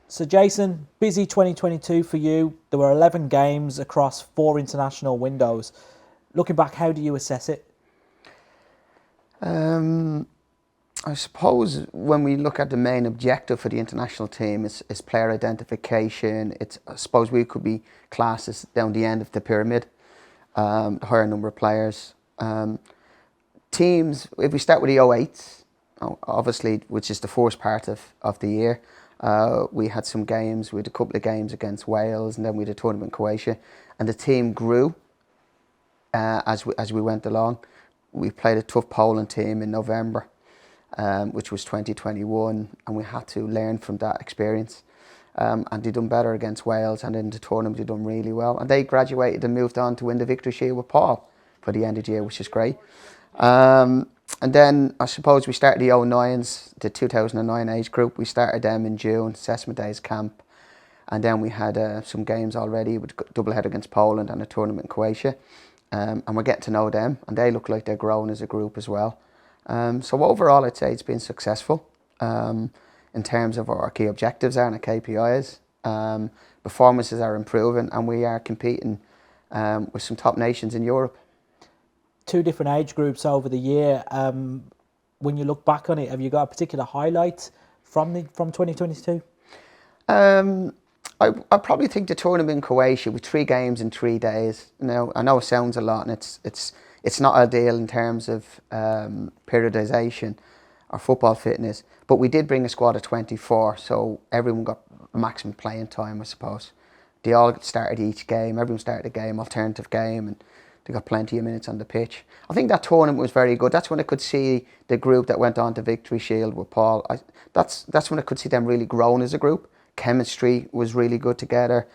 So Jason, busy 2022 for you. There were 11 games across 4 international windows. Looking back, how do you assess it? Um, I suppose when we look at the main objective for the international team is player identification. I suppose we could be classed as down the end of the pyramid, the higher number of players. Teams, if we start with the 08s, obviously, which is the first part of the year, we had some games, we had a couple of games against Wales, and then we had a tournament in Croatia, and the team grew as we went along. We played a tough Poland team in November, which was 2021, and we had to learn from that experience. And they done better against Wales, and in the tournament they done really well. And they graduated and moved on to win the Victory Shield with Paul for the end of the year, which is great. And then I suppose we started the 09s, the 2009 age group. We started them in June, assessment days camp. And then we had some games already with double header against Poland and a tournament in Croatia. And we're getting to know them, and they look like they're growing as a group as well. So overall, I'd say it's been successful in terms of our key objectives are and our KPIs. Performances are improving, and we are competing with some top nations in Europe. 2 different age groups over the year. When you look back on it, have you got a particular highlight from 2022? I probably think the tournament in Croatia with 3 games in 3 days. Now I know it sounds a lot, and it's not ideal in terms of periodization or football fitness, but we did bring a squad of 24, so everyone got maximum playing time, I suppose. They all started each game, everyone started a game, alternative game, and they got plenty of minutes on the pitch. I think that tournament was very good. That's when I could see the group that went on to Victory Shield with Paul. That's when I could see them really growing as a group. Chemistry was really good together.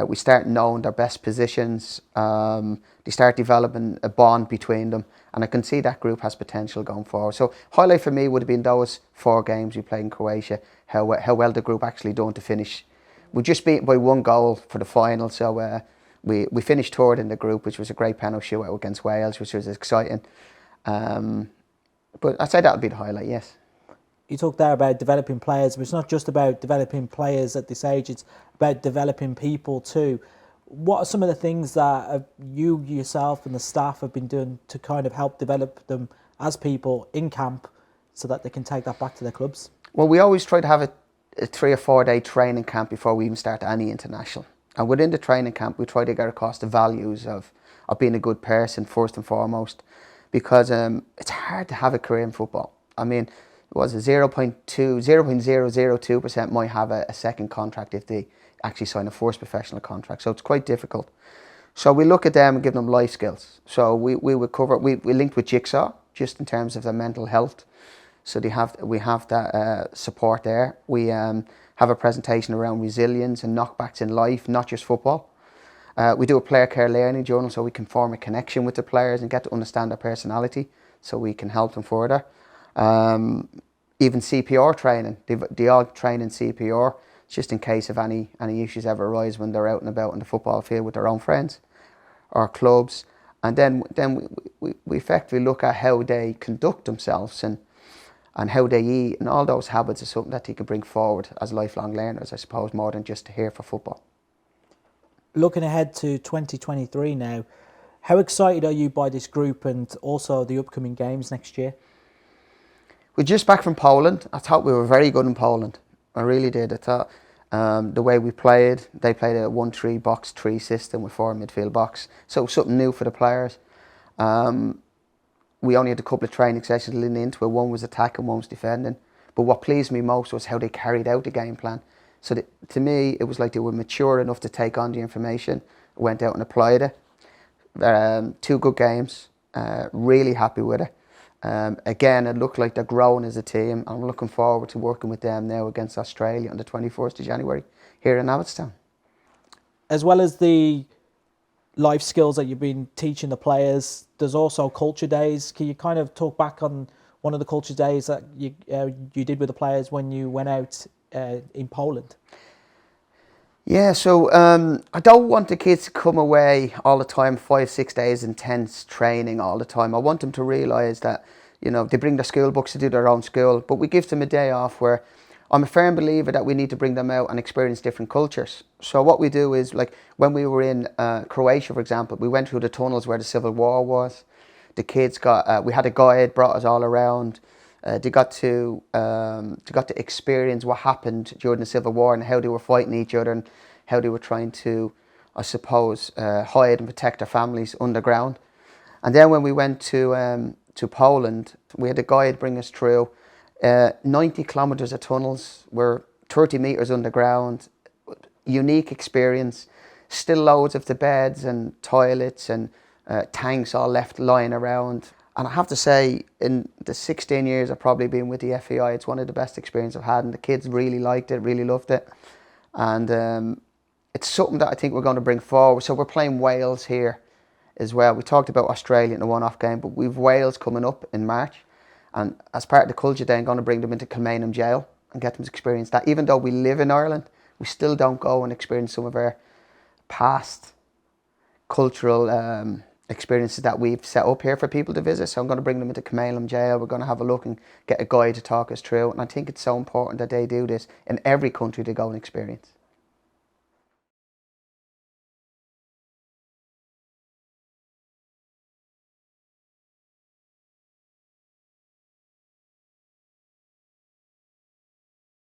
We started knowing their best positions. They start developing a bond between them, and I can see that group has potential going forward. So highlight for me would have been those 4 games we played in Croatia, how well the group actually done to finish. We just beat by 1 goal for the final, so we finished third in the group, which was a great penalty shootout against Wales, which was exciting. But I'd say that would be the highlight, yes. You talked there about developing players, but it's not just about developing players at this age, it's about developing people too. What are some of the things that you yourself and the staff have been doing to kind of help develop them as people in camp so that they can take that back to their clubs? Well, we always try to have a 3 or 4 day training camp before we even start any international. And within the training camp, we try to get across the values of being a good person first and foremost, because it's hard to have a career in football. I mean, it was a 0.002% might have a second contract if they actually sign a first professional contract. So it's quite difficult. So we look at them and give them life skills. So we would cover, we linked with Jigsaw just in terms of their mental health. So we have that support there. We have a presentation around resilience and knockbacks in life, not just football. We do a player care learning journal so we can form a connection with the players and get to understand their personality so we can help them further. Even CPR training, they all train in CPR just in case of any issues ever arise when they're out and about in the football field with their own friends or clubs. And then we effectively look at how they conduct themselves and how they eat, and all those habits are something that they can bring forward as lifelong learners, I suppose, more than just here for football. Looking ahead to 2023 now, how excited are you by this group and also the upcoming games next year? We're just back from Poland. I thought we were very good in Poland. I really did. I thought the way we played, they played a 1-3 box 3 system with 4 midfield box. So it was something new for the players. We only had a couple of training sessions leading into it. One was attacking, one was defending. But what pleased me most was how they carried out the game plan. So to me, it was like they were mature enough to take on the information, went out and applied it. 2 good games, really happy with it. Again, it looked like they're growing as a team. I'm looking forward to working with them now against Australia on the 21st of January here in Abbottstown. As well as the life skills that you've been teaching the players, there's also culture days. Can you kind of talk back on one of the culture days that you did with the players when you went out in Poland? Yeah, so I don't want the kids to come away all the time, 5-6 days intense training all the time. I want them to realise that, you know, they bring their school books to do their own school, but we give them a day off where I'm a firm believer that we need to bring them out and experience different cultures. So what we do is, like when we were in Croatia, for example, we went through the tunnels where the Civil War was. The kids got, we had a guide, brought us all around. They got to experience what happened during the Civil War and how they were fighting each other and how they were trying to, I suppose, hide and protect their families underground. And then when we went to Poland, we had a guide bring us through 90 kilometers of tunnels. We're 30 meters underground. Unique experience. Still loads of the beds and toilets and tanks all left lying around. And I have to say, in the 16 years I've probably been with the FEI, it's one of the best experiences I've had, and the kids really liked it, really loved it. And it's something that I think we're going to bring forward. So we're playing Wales here as well. We talked about Australia in the one-off game, but we've Wales coming up in March. And as part of the culture day, I'm going to bring them into Kilmainham jail and get them to experience that. Even though we live in Ireland, we still don't go and experience some of our past cultural experiences that we've set up here for people to visit. So I'm going to bring them into Kilmainham jail. We're going to have a look and get a guide to talk us through. And I think it's so important that they do this in every country to go and experience.